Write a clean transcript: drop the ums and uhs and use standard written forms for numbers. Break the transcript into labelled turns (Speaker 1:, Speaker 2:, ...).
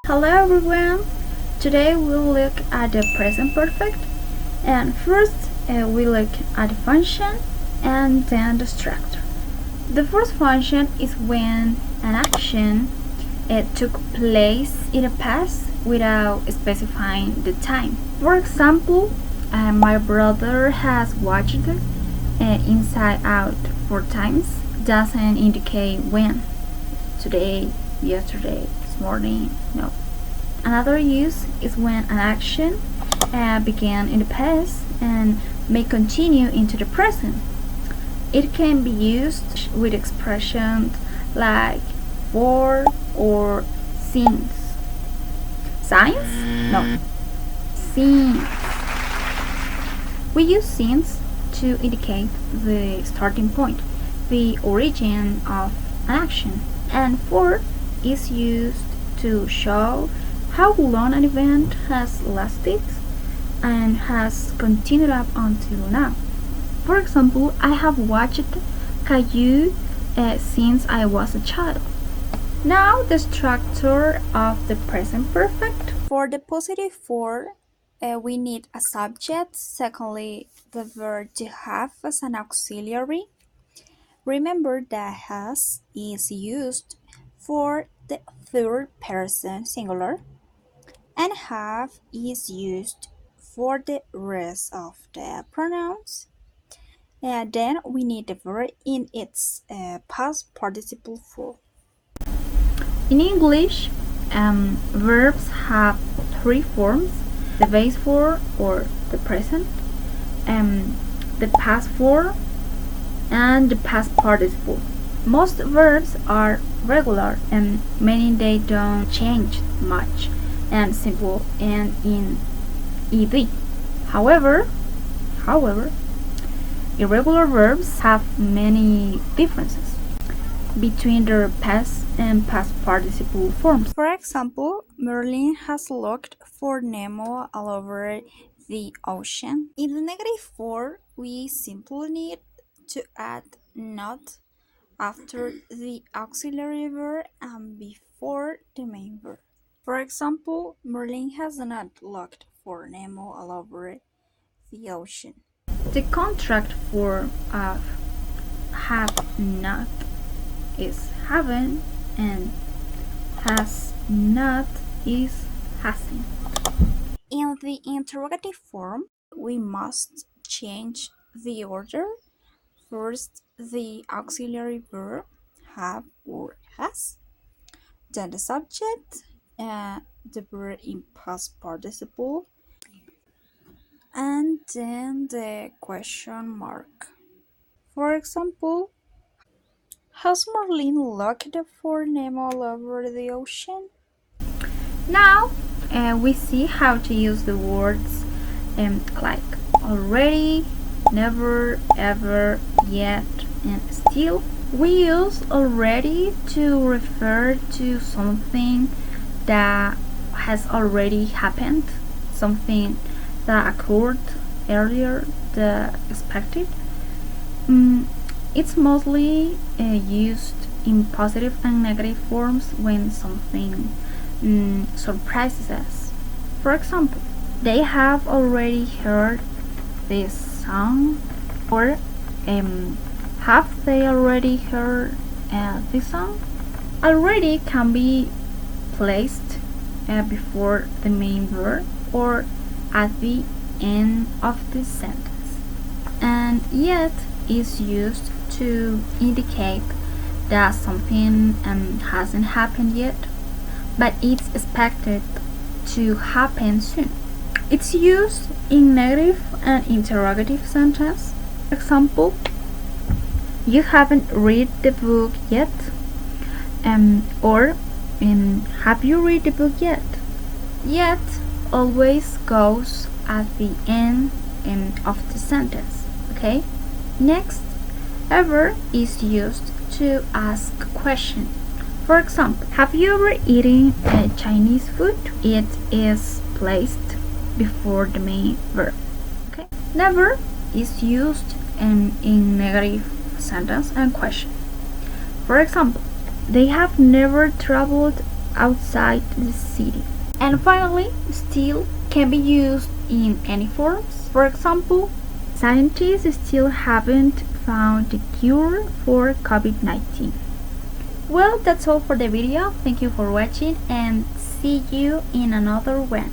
Speaker 1: Hello everyone! Today we'll look at the present perfect, and first we look at the function and then the structure. The first function is when an action took place in the past without specifying the time. For example, my brother has watched Inside Out 4 times. Doesn't indicate when. Today, yesterday, this morning, no. Another use is when an action began in the past and may continue into the present. It can be used with expressions like for or since. Since? No. Since. We use since to indicate the starting point, the origin of an action, and for is used to show how long an event has lasted and has continued up until now. For example, I have watched Caillou since I was a child. Now the structure of the present perfect. For the positive for, we need a subject. Secondly, the verb to have as an auxiliary. Remember that has is used for the third person singular, and have is used for the rest of the pronouns. And then we need the verb in its past participle form. In English, verbs have three forms: the base form or the present, the past form, and the past participle. Most verbs are regular, and meaning they don't change much and simple and in ed. However, irregular verbs have many differences between their past and past participle forms. For example, Merlin has looked for Nemo all over the ocean. In the negative form, we simply need to add not after the auxiliary verb and before the main verb. For example, Merlin has not looked for Nemo all over the ocean. The contract form of have not is haven't, and has not is hasn't. In the interrogative form, we must change the order. First, the auxiliary verb have or has, then the subject, the verb in past participle, and then the question mark. For example, has Marlene looked for Nemo all over the ocean? Now we see how to use the words like already, never, ever, yet, and still. We use already to refer to something that has already happened, something that occurred earlier than expected. It's mostly used in positive and negative forms when something surprises us. For example, they have already heard this song, or have they already heard this song? Already can be placed before the main verb or at the end of the sentence, and yet is used to indicate that something hasn't happened yet, but it's expected to happen soon. It's used in negative and interrogative sentence. For example, you haven't read the book yet, or have you read the book yet? Yet always goes at the end of the sentence. Okay. Next, ever is used to ask a question. For example, have you ever eaten Chinese food? It is placed before the main verb. Okay. Never is used in negative sentence and question. For example, they have never traveled outside the city. And finally, still can be used in any forms. For example, scientists still haven't found a cure for COVID-19. Well, that's all for the video. Thank you for watching and see you in another one.